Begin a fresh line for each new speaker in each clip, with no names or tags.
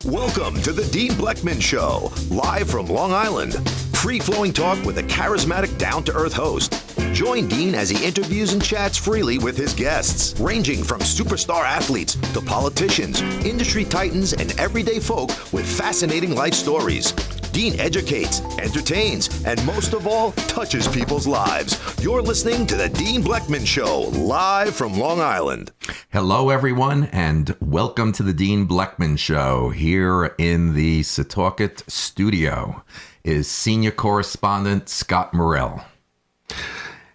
Welcome to the Dean Bleckman Show, live from Long Island. Free-flowing talk with a charismatic, down-to-earth host. Join Dean as he interviews and chats freely with his guests, ranging from superstar athletes to politicians, industry titans, and everyday folk with fascinating life stories. Dean educates, entertains, and most of all, touches people's lives. You're listening to the Dean Bleckman Show, live from Long Island.
Hello, everyone, and welcome to the Dean Bleckman Show. Here in the Setauket studio is Senior Correspondent Scott Morrell.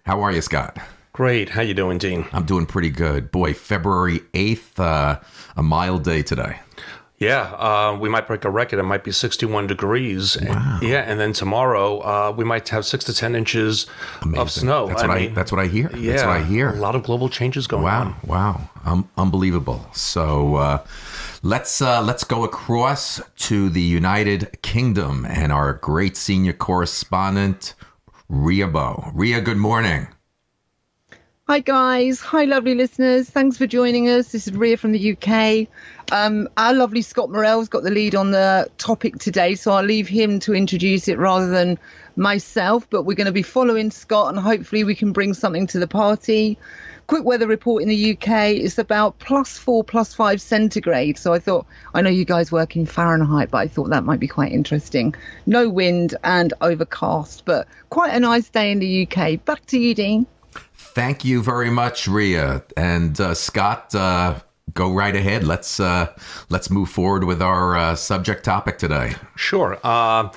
How are you, Scott?
Great. How you doing, Dean?
I'm doing pretty good. Boy, February 8th, a mild day today.
Yeah, we might break a record. It might be 61 degrees.
Wow.
And then tomorrow we might have 6 to 10 inches of snow.
That's what I hear.
Yeah,
that's what I hear.
A lot of global changes going on.
Wow. Unbelievable. So let's go across to the United Kingdom and our great senior correspondent, Ria Bowe. Ria, good morning.
Hi, guys. Hi, lovely listeners. Thanks for joining us. This is Ria from the UK. Our lovely Scott Morrell's got the lead on the topic today, so I'll leave him to introduce it rather than myself. But we're going to be following Scott, and hopefully we can bring something to the party. Quick weather report in the UK is about +4, +5 centigrade. So I know you guys work in Fahrenheit, but I thought that might be quite interesting. No wind and overcast, but quite a nice day in the UK. Back to you, Dean.
Thank you very much, Ria. And Scott, go right ahead. Let's move forward with our subject topic today.
Sure. The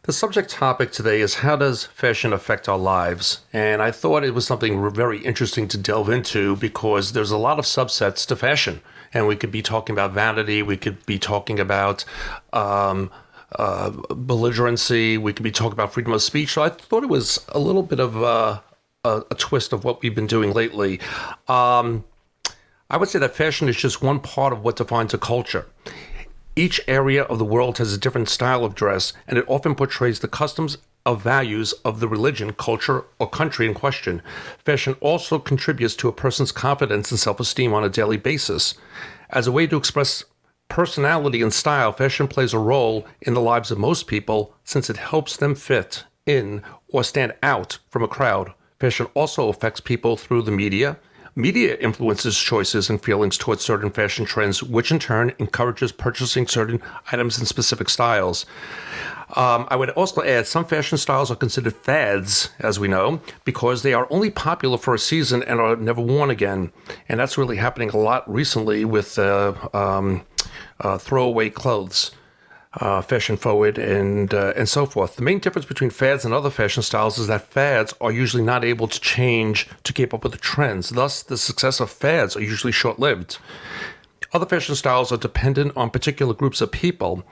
subject topic today is how does fashion affect our lives? And I thought it was something very interesting to delve into because there's a lot of subsets to fashion. And we could be talking about vanity. We could be talking about belligerency. We could be talking about freedom of speech. So I thought it was a little bit of a twist of what we've been doing lately. I would say that fashion is just one part of what defines a culture. Each area of the world has a different style of dress, and it often portrays the customs of values of the religion, culture, or country in question. Fashion also contributes to a person's confidence and self-esteem on a daily basis. As a way to express personality and style, fashion plays a role in the lives of most people since it helps them fit in or stand out from a crowd. Fashion also affects people through the media. Media influences choices and feelings towards certain fashion trends, which in turn encourages purchasing certain items in specific styles. I would also add some fashion styles are considered fads, as we know, because they are only popular for a season and are never worn again. And that's really happening a lot recently with throwaway clothes. Fashion forward and so forth. The main difference between fads and other fashion styles is that fads are usually not able to change to keep up with the trends. Thus, the success of fads are usually short-lived. Other fashion styles are dependent on particular groups of people.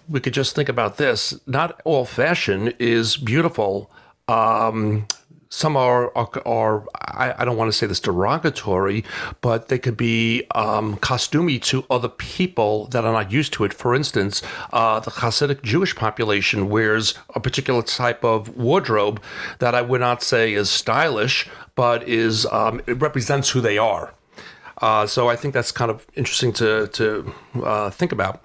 We could just think about this. Not all fashion is beautiful. Some are I don't want to say this derogatory, but they could be costumey to other people that are not used to it. For instance, the Hasidic Jewish population wears a particular type of wardrobe that I would not say is stylish, but is it represents who they are. So I think that's kind of interesting to think about.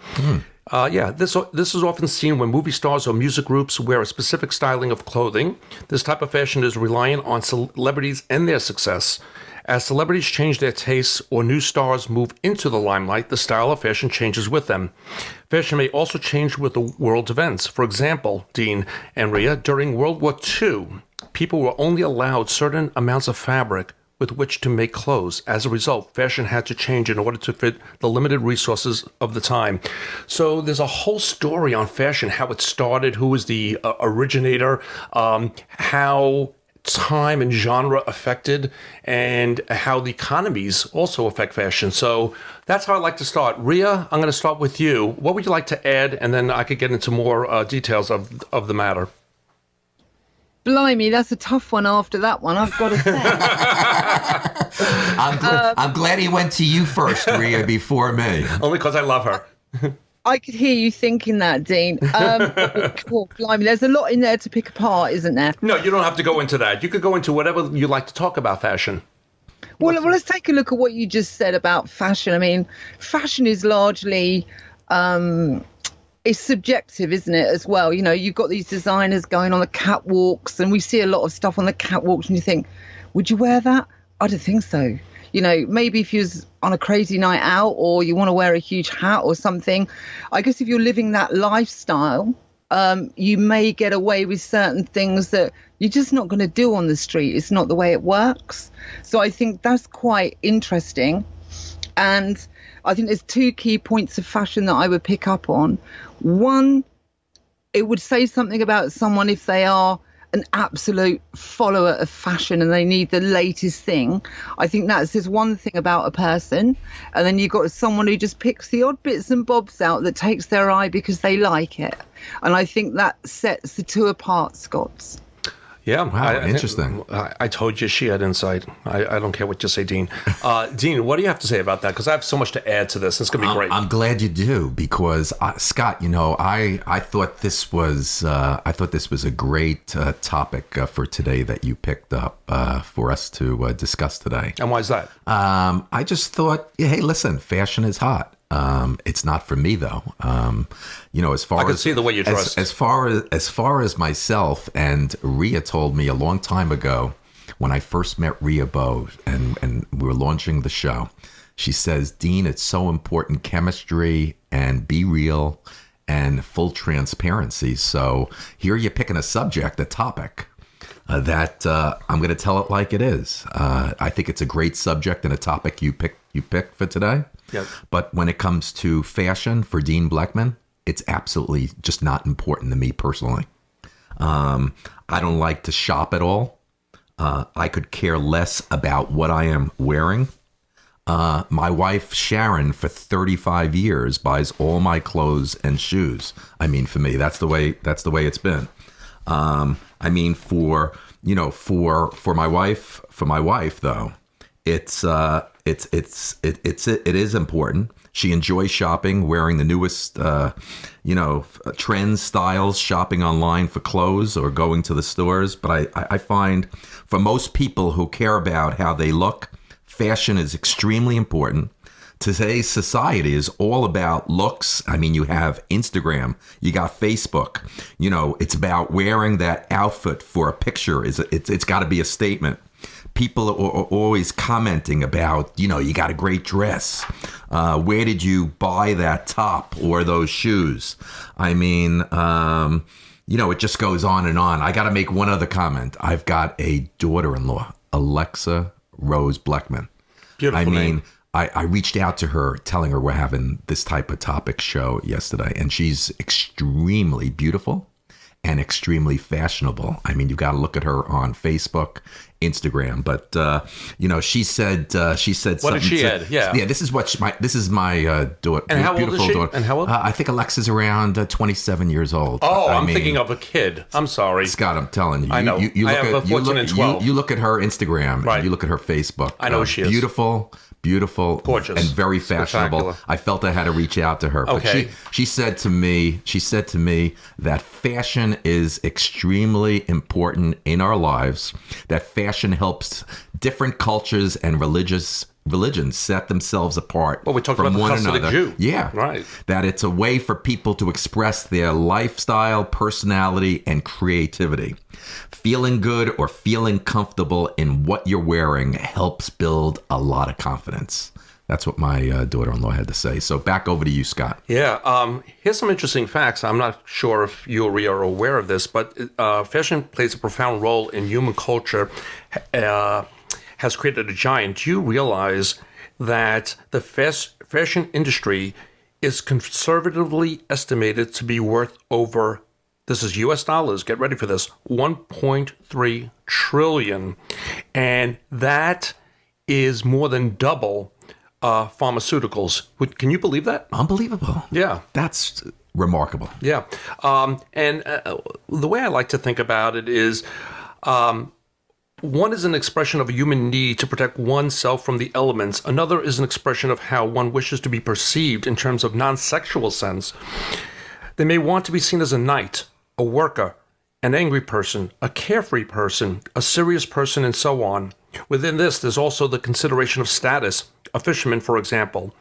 This is often seen when movie stars or music groups wear a specific styling of clothing. This type of fashion is reliant on celebrities and their success. As celebrities change their tastes or new stars move into the limelight, the style of fashion changes with them. Fashion may also change with the world's events. For example, Dean and Ria, during World War II, people were only allowed certain amounts of fabric with which to make clothes. As a result, fashion had to change in order to fit the limited resources of the time. So there's a whole story on fashion, how it started, who was the originator, how time and genre affected, and how the economies also affect fashion. So that's how I'd like to start. Ria, I'm going to start with you. What would you like to add? And then I could get into more details of the matter.
Blimey, that's a tough one after that one, I've got to say.
I'm glad he went to you first, Ria, before me.
Only because I love her.
I could hear you thinking that, Dean. Cool, blimey, there's a lot in there to pick apart, isn't there?
No, you don't have to go into that. You could go into whatever you like to talk about fashion.
Well, let's take a look at what you just said about fashion. I mean, fashion is largely it's subjective, isn't it, as well? You know, you've got these designers going on the catwalks, and we see a lot of stuff on the catwalks, and you think, would you wear that? I don't think so. You know, maybe if you was on a crazy night out or you want to wear a huge hat or something, I guess if you're living that lifestyle, you may get away with certain things that you're just not going to do on the street. It's not the way it works. So I think that's quite interesting. And I think there's two key points of fashion that I would pick up on. One, it would say something about someone if they are an absolute follower of fashion and they need the latest thing. I think that's just one thing about a person. And then you've got someone who just picks the odd bits and bobs out that takes their eye because they like it. And I think that sets the two apart, Scott.
Yeah.
Wow, interesting.
I told you she had insight. I don't care what you say, Dean. Dean, what do you have to say about that? Because I have so much to add to this. It's going to be great.
I'm glad you do, because Scott, you know, I thought this was a great topic for today that you picked up for us to discuss today.
And why is that?
I just thought, hey, listen, fashion is hot. It's not for me though. You know, as far
I can
as
see the way you dress.
As far as myself, and Rhea told me a long time ago when I first met Rhea Bowe and we were launching the show, she says, Dean, it's so important, chemistry and be real and full transparency. So here you're picking a subject, a topic that I'm going to tell it like it is. I think it's a great subject and a topic you picked for today.
Yep.
But when it comes to fashion for Dean Bleckman, it's absolutely just not important to me personally. I don't like to shop at all. I could care less about what I am wearing. My wife, Sharon, for 35 years buys all my clothes and shoes. I mean, for me, that's the way it's been. I mean, for my wife though, it is important. She enjoys shopping, wearing the newest, trends, styles, shopping online for clothes or going to the stores. But I find for most people who care about how they look, fashion is extremely important. Today's society is all about looks. I mean, you have Instagram, you got Facebook. You know, it's about wearing that outfit for a picture. It's got to be a statement. People are always commenting about, you know, you got a great dress. Where did you buy that top or those shoes? I mean, it just goes on and on. I got to make one other comment. I've got a daughter-in-law, Alexa Rose Bleckman.
Beautiful name.
I reached out to her telling her we're having this type of topic show yesterday, and she's extremely beautiful and extremely fashionable. I mean, you've got to look at her on Facebook, Instagram, but she said something.
What did she add? Yeah,
this is my daughter.
And how
beautiful
old is she?
Daughter.
And how old?
I think Alexa's around 27 years old.
Oh, I'm thinking of a kid. I'm sorry,
Scott. I'm telling you.
I know.
You
I
look
have
at,
a 14 and 12.
You look at her Instagram.
Right.
And you look at her Facebook.
I know she is
beautiful,
gorgeous,
and very fashionable.
Spectacular.
I felt I had to reach out to her.
Okay.
But she said to me that fashion is extremely important in our lives, that fashion helps different cultures and religions set themselves apart
Well, we talked
from
about the
one
Hasidic
another.
Jew.
Yeah.
Right.
That it's a way for people to express their lifestyle, personality, and creativity. Feeling good or feeling comfortable in what you're wearing helps build a lot of confidence. That's what my daughter-in-law had to say. So back over to you, Scott.
Yeah. Here's some interesting facts. I'm not sure if you or Rhea are aware of this, but fashion plays a profound role in human culture, has created a giant. Do you realize that the fashion industry is conservatively estimated to be worth over, this is US dollars, get ready for this, 1.3 trillion. And that is more than double pharmaceuticals. Can you believe that?
Unbelievable.
Yeah.
That's remarkable.
Yeah. And the way I like to think about it is one is an expression of a human need to protect oneself from the elements. Another is an expression of how one wishes to be perceived in terms of non-sexual sense. They may want to be seen as a knight, a worker, an angry person, a carefree person, a serious person, and so on. Within this, there's also the consideration of status. A fisherman, for example,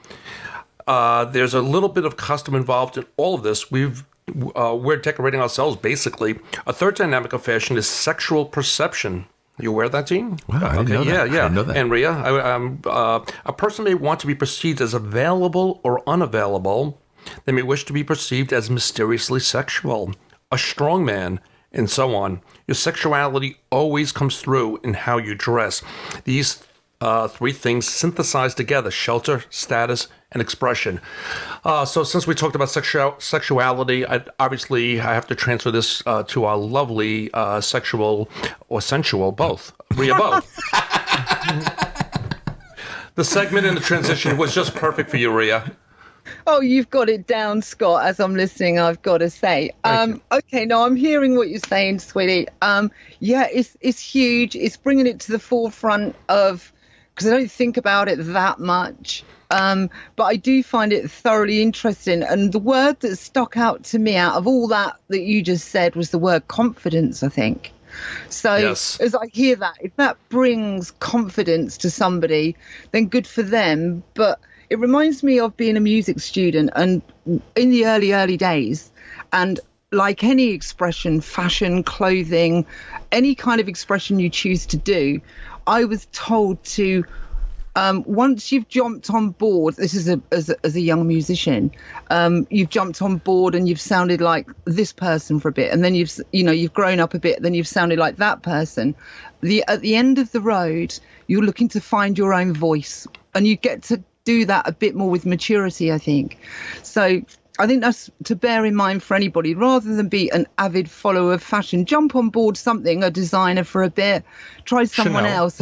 there's a little bit of custom involved in all of this. We're decorating ourselves, basically. A third dynamic of fashion is sexual perception. You aware of that, Gene?
Wow, I didn't know that.
Yeah.
I didn't know that.
And Rhea, a person may want to be perceived as available or unavailable. They may wish to be perceived as mysteriously sexual, a strong man, and so on. Your sexuality always comes through in how you dress. These three things synthesized together: shelter, status, and expression. So since we talked about sexuality, I have to transfer this to our lovely sexual or sensual, both. Rhea, both. The segment and the transition was just perfect for you, Rhea.
Oh, you've got it down, Scott, as I'm listening, I've got to say. Okay, no, I'm hearing what you're saying, sweetie. Yeah, it's huge. It's bringing it to the forefront of, because I don't think about it that much. But I do find it thoroughly interesting. And the word that stuck out to me out of all that you just said was the word confidence, I think. So
yes.
As I hear that, if that brings confidence to somebody, then good for them. But it reminds me of being a music student and in the early days. And like any expression, fashion, clothing, any kind of expression you choose to do, I was told to, once you've jumped on board, this is as a young musician, you've jumped on board and you've sounded like this person for a bit, and then you've grown up a bit, then you've sounded like that person. At the end of the road, you're looking to find your own voice, and you get to do that a bit more with maturity, I think. So I think that's to bear in mind for anybody. Rather than be an avid follower of fashion, jump on board something, a designer for a bit, try someone else.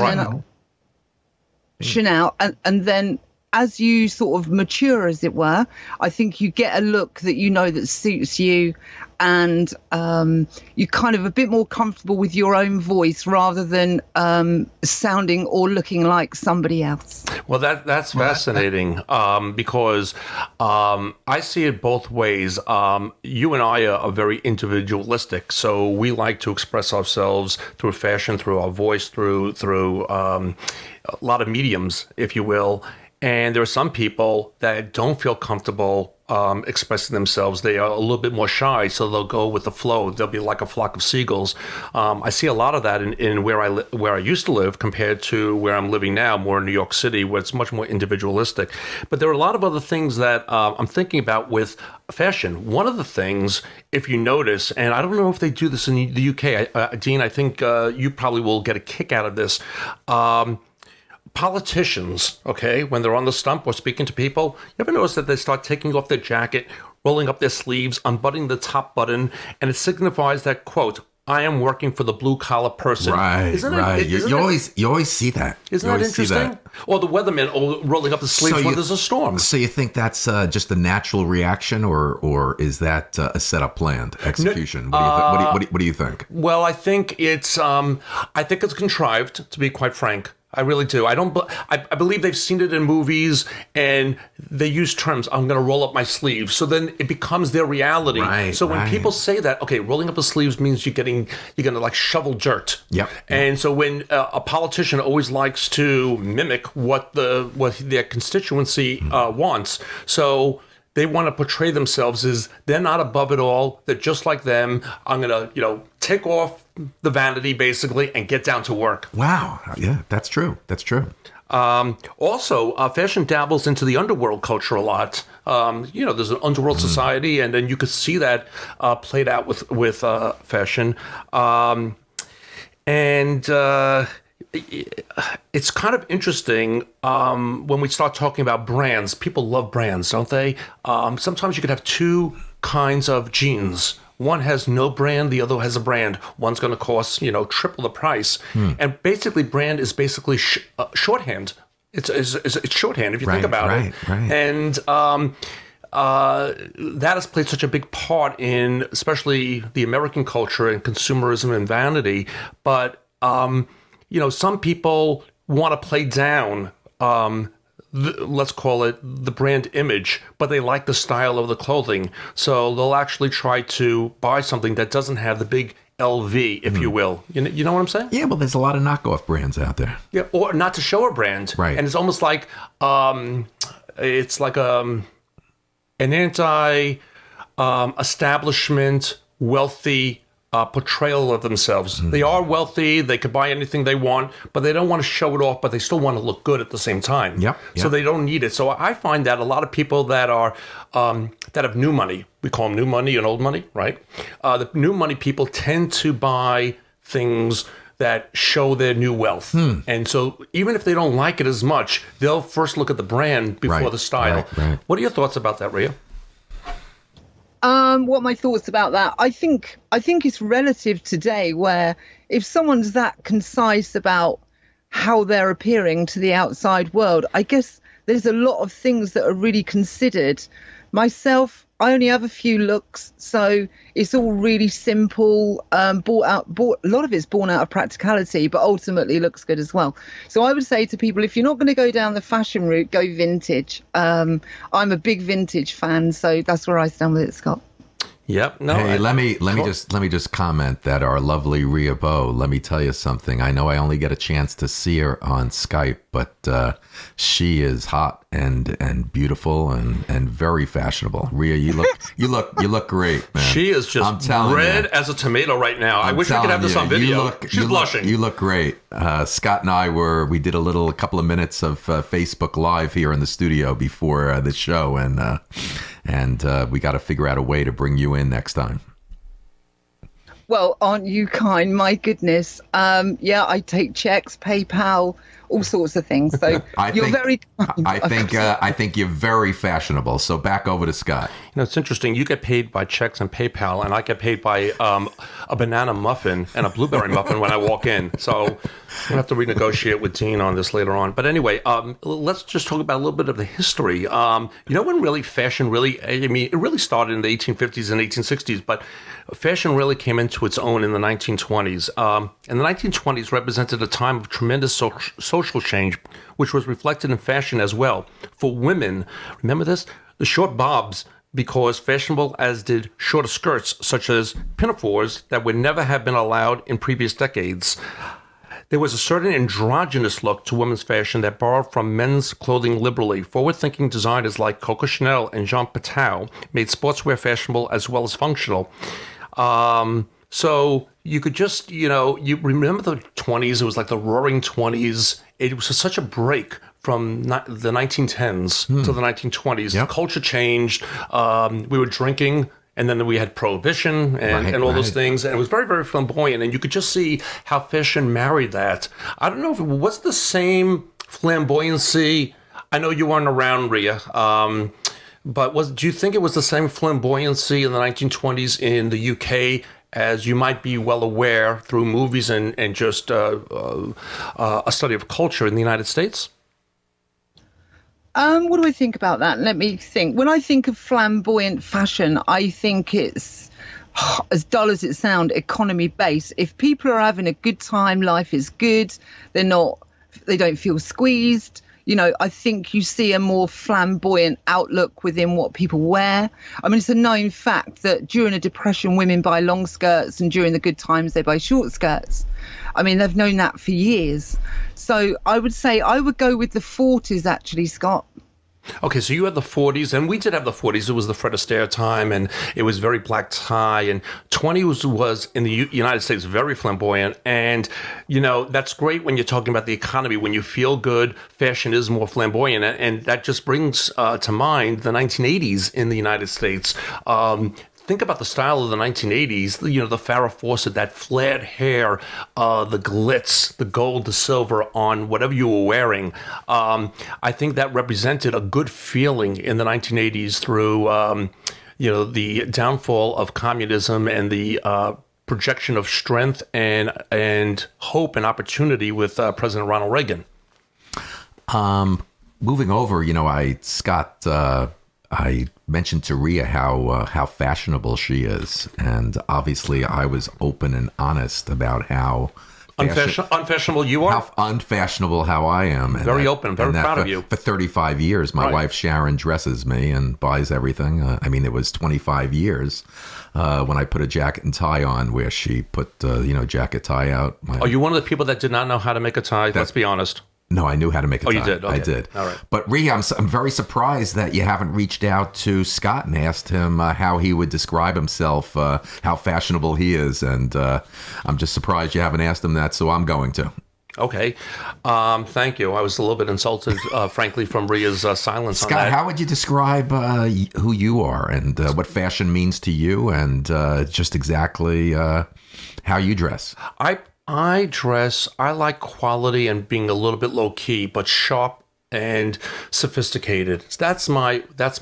Chanel, and then as you sort of mature, as it were, I think you get a look that you know that suits you, and you're kind of a bit more comfortable with your own voice rather than sounding or looking like somebody else.
Well, that's fascinating because I see it both ways. You and I are very individualistic, so we like to express ourselves through fashion, through our voice, through a lot of mediums, if you will. And there are some people that don't feel comfortable expressing themselves. They are a little bit more shy, so they'll go with the flow. They'll be like a flock of seagulls. I see a lot of that in where I used to live compared to where I'm living now, more in New York City, where it's much more individualistic. But there are a lot of other things that I'm thinking about with fashion. One of the things, if you notice, and I don't know if they do this in the UK, Dean, I think you probably will get a kick out of this. Politicians, okay, when they're on the stump or speaking to people, you ever notice that they start taking off their jacket, rolling up their sleeves, unbuttoning the top button, and it signifies that, quote, I am working for the blue-collar person.
Right, right. You always see that.
Isn't that interesting? Or the weatherman rolling up the sleeves when there's a storm.
So you think that's just a natural reaction, or is that a setup planned execution? What do you think?
Well, I think it's contrived, to be quite frank. I really do. I believe they've seen it in movies, and they use terms. I'm going to roll up my sleeves. So then it becomes their reality.
Right,
so when people say that, okay, rolling up the sleeves means you're going to like shovel dirt.
Yep.
And so when a politician always likes to mimic what their constituency wants, so they want to portray themselves as they're not above it all. They're just like them. I'm going to, take off the vanity basically and get down to work.
Wow. Yeah, that's true. That's true.
Also, fashion dabbles into the underworld culture a lot. There's an underworld society, and then you could see that played out with fashion. It's kind of interesting when we start talking about brands. People love brands, don't they? Sometimes you could have two kinds of jeans. One has no brand, the other has a brand. One's going to cost, triple the price. And basically, brand is basically shorthand. It's shorthand if you think about it. Right. And that has played such a big part in, especially the American culture and consumerism and vanity. But some people want to play down, let's call it the brand image, but they like the style of the clothing. So they'll actually try to buy something that doesn't have the big LV, if you will. You know what I'm saying?
Yeah, well, there's a lot of knockoff brands out there.
Yeah, or not to show a brand.
Right.
And it's almost like, it's like an anti-establishment, wealthy portrayal of themselves. They are wealthy. They could buy anything they want, but they don't want to show it off, but they still want to look good at the same time.
Yep.
So they don't need it. So I find that a lot of people that are that have new money, we call them new money and old money, right? The new money people tend to buy things that show their new wealth. And so even if they don't like it as much, they'll first look at the brand before the style.
Right.
What are your thoughts about that, Rhea?
What are my thoughts about that? I think it's relative today, where if someone's that concise about how they're appearing to the outside world, I guess there's a lot of things that are really considered. Myself, I only have a few looks, so it's all really simple. A lot of it's born out of practicality, but ultimately looks good as well. So I would say to people, if you're not going to go down the fashion route, go vintage. I'm a big vintage fan, so that's where I stand with it, Scott.
Yep. No.
Hey, let me just comment that our lovely Rhea Bow. Let me tell you something. I know I only get a chance to see her on Skype, but she is hot and beautiful and very fashionable. Rhea, you look great, man.
She is just red as a tomato right now. I wish we could have this on video. She's blushing.
You look great. Scott and I we did a couple of minutes of Facebook Live here in the studio before the show, and we got to figure out a way to bring you in next time.
Well, aren't you kind? My goodness. Yeah, I take checks, PayPal, all sorts of things. So very kind.
I think you're very fashionable. So back over to Scott.
You know, it's interesting. You get paid by checks and PayPal, and I get paid by a banana muffin and a blueberry muffin when I walk in. So I'm going to have to renegotiate with Dean on this later on. But anyway, let's just talk about a little bit of the history. You know when really fashion it really started in the 1850s and 1860s, but fashion really came into its own in the 1920s. And the 1920s represented a time of tremendous social change, which was reflected in fashion as well. For women, remember this? The short bobs, because fashionable as did shorter skirts, such as pinafores, that would never have been allowed in previous decades. There was a certain androgynous look to women's fashion that borrowed from men's clothing liberally. Forward-thinking designers like Coco Chanel and Jean Patou made sportswear fashionable as well as functional. So you could just, you remember the 20s, it was like the roaring 20s. It was such a break from the 1910s to the 1920s. Yep. Culture changed. We were drinking, and then we had prohibition and all those things. And it was very, very flamboyant. And you could just see how fashion married that. I don't know if it was the same flamboyancy. I know you weren't around, Rhea. But do you think it was the same flamboyancy in the 1920s in the UK as you might be well aware through movies and just a study of culture in the United States?
What do I think about that? Let me think. When I think of flamboyant fashion, I think it's, as dull as it sounds, economy based. If people are having a good time, life is good, they don't feel squeezed. I think you see a more flamboyant outlook within what people wear. I mean, it's a known fact that during a depression, women buy long skirts, and during the good times, they buy short skirts. I mean, they've known that for years. So I would say I would go with the 40s, actually, Scott.
Okay, so you had the 40s, and we did have the 40s. It was the Fred Astaire time, and it was very black tie. And 20s was in the United States very flamboyant. And, that's great when you're talking about the economy. When you feel good, fashion is more flamboyant. And that just brings to mind the 1980s in the United States. Think about the style of the 1980s, the Farrah Fawcett, that flared hair, the glitz, the gold, the silver on whatever you were wearing. I think that represented a good feeling in the 1980s through, the downfall of communism and the projection of strength and hope and opportunity with President Ronald Reagan.
Moving over, I mentioned to Rhea how fashionable she is, and obviously I was open and honest about how
unfashionable you are.
How unfashionable how I am. And
very open, very proud of you.
For 35 years, my wife Sharon dresses me and buys everything. It was 25 years when I put a jacket and tie on, where she put jacket tie out.
Are you one of the people that did not know how to make a tie? Let's be honest.
No, I knew how to make a tie.
Oh, you did? Okay.
I did.
All right.
But Rhea, I'm very surprised that you haven't reached out to Scott and asked him how he would describe himself, how fashionable he is. And I'm just surprised you haven't asked him that, so I'm going to.
Okay. Thank you. I was a little bit insulted, frankly, from Rhea's silence
Scott,
on that.
how would you describe who you are and what fashion means to you and just exactly how you dress?
I dress, I like quality and being a little bit low key, but sharp and sophisticated. So that's my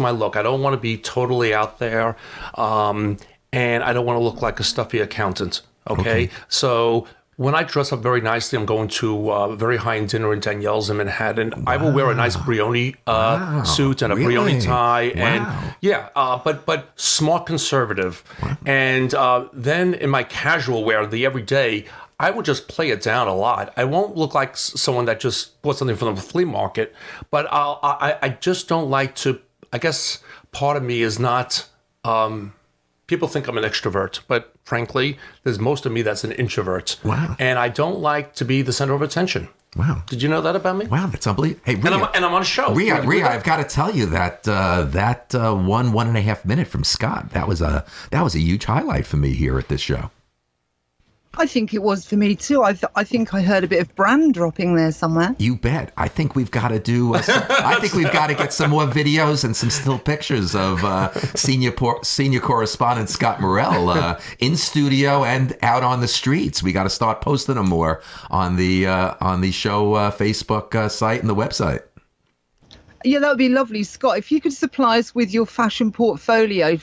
look. I don't want to be totally out there, and I don't want to look like a stuffy accountant. Okay? So when I dress up very nicely, I'm going to a very high-end dinner in Danielle's in Manhattan. Wow. I will wear a nice Brioni suit and a Brioni tie.
Wow.
And but smart conservative. Wow. And then in my casual wear, the everyday, I would just play it down a lot. I won't look like someone that just bought something from the flea market, but I just don't like to, I guess part of me is not, people think I'm an extrovert, but frankly, there's most of me that's an introvert.
Wow.
And I don't like to be the center of attention.
Wow.
Did you know that about me?
Wow, that's unbelievable. Hey, Rhea,
and I'm on a show.
Rhea, I've got to tell you that that 1.5 minute from Scott, that was a huge highlight for me here at this show.
I think it was for me too. I think I heard a bit of brand dropping there somewhere.
You bet. I think we've got to do. I think we've got to get some more videos and some still pictures of senior correspondent Scott Morrell in studio and out on the streets. We got to start posting them more on the show Facebook site and the website.
Yeah, that would be lovely, Scott. If you could supply us with your fashion portfolio.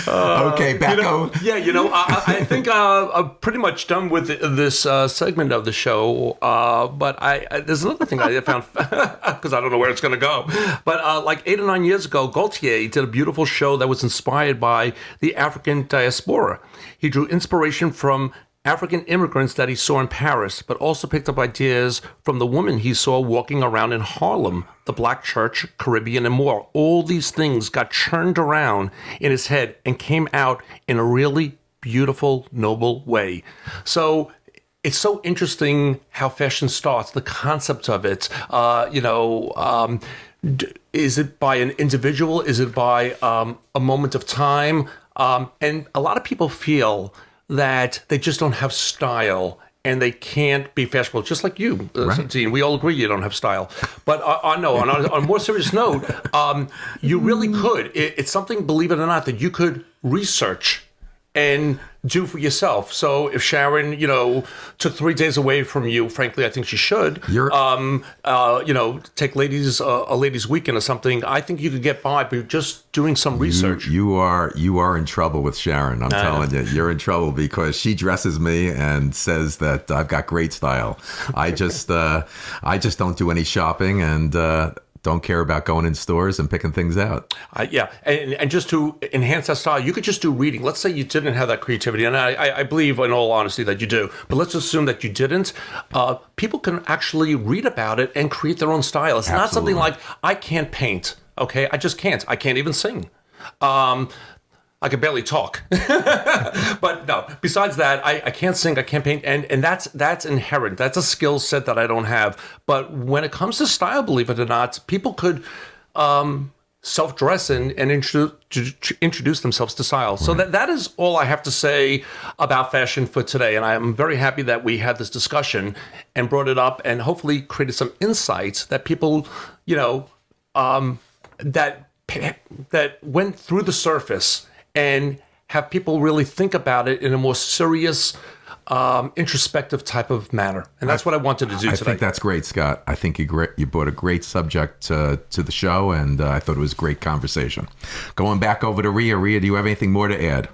Okay, back on.
Yeah, I think I'm pretty much done with this segment of the show. But there's another thing I found, because I don't know where it's going to go. But like 8 or 9 years ago, Gaultier did a beautiful show that was inspired by the African diaspora. He drew inspiration from African immigrants that he saw in Paris, but also picked up ideas from the women he saw walking around in Harlem, the Black Church, Caribbean, and more. All these things got churned around in his head and came out in a really beautiful, noble way. So it's so interesting how fashion starts, the concept of it. Is it by an individual? Is it by a moment of time? And a lot of people feel that they just don't have style and they can't be fashionable, just like you, right. Dean. We all agree you don't have style. But on a more serious note, you really could. It's something, believe it or not, that you could research and do for yourself. So if Sharon, took 3 days away from you, frankly, I think she should. Take a ladies' weekend or something. I think you could get by by just doing some research.
You are in trouble with Sharon. I'm telling you, you're in trouble because she dresses me and says that I've got great style. I just don't do any shopping and. Don't care about going in stores and picking things out.
And just to enhance that style, you could just do reading. Let's say you didn't have that creativity, and I believe in all honesty that you do, but let's assume that you didn't. People can actually read about it and create their own style. It's not something like, I can't paint, okay? I just can't. I can't even sing. I can barely talk. But no, besides that, I can't sing, I can't paint, and that's inherent. That's a skill set that I don't have. But when it comes to style, believe it or not, people could self-dress and introduce themselves to style. So that is all I have to say about fashion for today. And I'm very happy that we had this discussion and brought it up and hopefully created some insights that people, that went through the surface and have people really think about it in a more serious, introspective type of manner. And that's what I wanted to do today.
I think that's great, Scott. I think you brought a great subject to the show, and I thought it was a great conversation. Going back over to Rhea. Rhea, do you have anything more to add?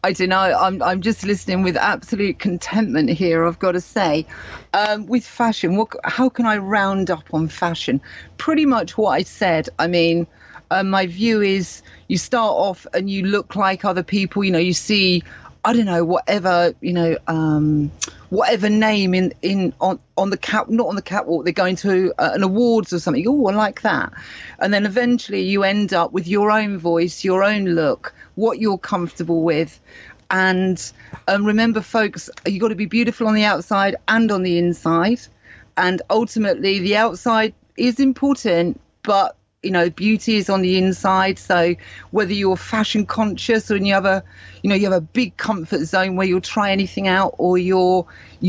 I don't know. I'm just listening with absolute contentment here, I've got to say. With fashion, how can I round up on fashion? Pretty much what I said. I mean, my view is you start off and you look like other people. You see, I don't know, whatever name on the cap, not on the catwalk, they're going to an awards or something. Oh, I like that. And then eventually you end up with your own voice, your own look, what you're comfortable with. And remember, folks, you got to be beautiful on the outside and on the inside. And ultimately, the outside is important, but beauty is on the inside. So whether you're fashion conscious or you have a big comfort zone where you'll try anything out, or you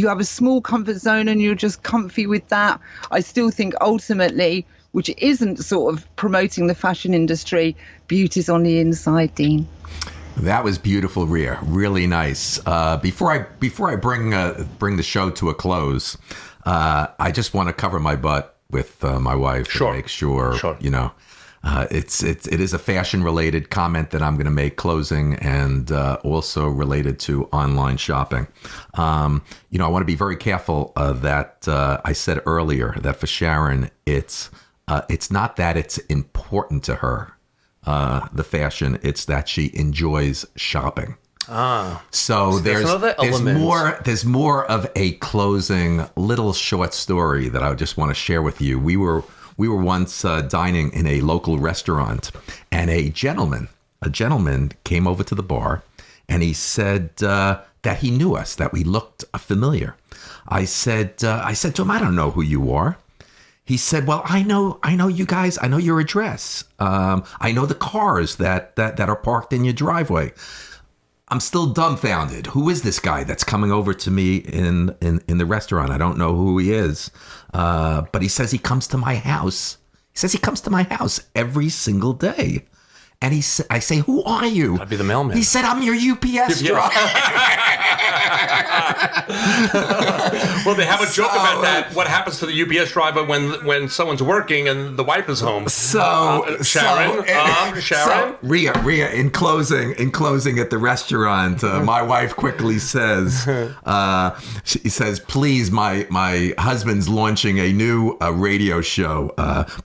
have a small comfort zone and you're just comfy with that, I still think ultimately, which isn't sort of promoting the fashion industry, beauty's on the inside, Dean.
That was beautiful, Rhea. Really nice. Before I bring the show to a close, I just want to cover my butt with my wife
Sure.
and make sure. It is a fashion related comment that I'm going to make closing, and also related to online shopping. I want to be very careful that I said earlier that for Sharon, it's not that it's important to her, the fashion, it's that she enjoys shopping. So there's more of a closing little short story that I just want to share with you. We were once dining in a local restaurant, and a gentleman came over to the bar, and he said that he knew us, that we looked familiar. I said to him, I don't know who you are. He said, well, I know you guys. I know your address. I know the cars that are parked in your driveway. I'm still dumbfounded. Who is this guy that's coming over to me in the restaurant? I don't know who he is. But he says he comes to my house. He says he comes to my house every single day. And I say, who are you?
I'd be the mailman.
He said, I'm your UPS driver.
Well, they have a joke about that. What happens to the UPS driver when someone's working and the wife is home? Sharon.
Rhea, in closing at the restaurant, my wife quickly says, she says, please, my husband's launching a new radio show.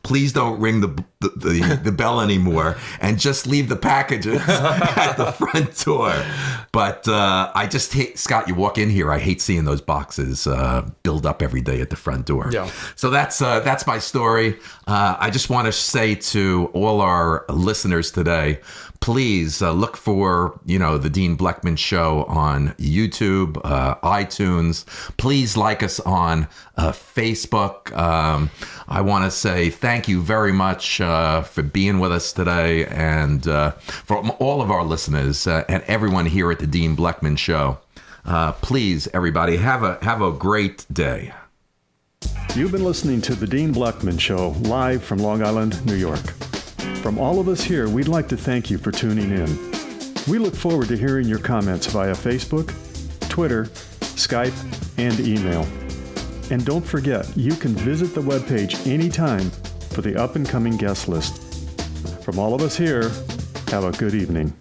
Please don't ring the bell anymore, and just leave the packages at the front door. But I just hate, Scott, you walk in here, I hate seeing those boxes build up every day at the front door.
Yeah.
So that's my story. I just want to say to all our listeners today, please look for, the Dean Bleckman Show on YouTube, iTunes. Please like us on Facebook. I want to say thank you very much for being with us today, and from all of our listeners and everyone here at the Dean Bleckman Show. Please, everybody, have a great day.
You've been listening to the Dean Bleckman Show, live from Long Island, New York. From all of us here, we'd like to thank you for tuning in. We look forward to hearing your comments via Facebook, Twitter, Skype, and email. And don't forget, you can visit the webpage anytime for the up-and-coming guest list. From all of us here, have a good evening.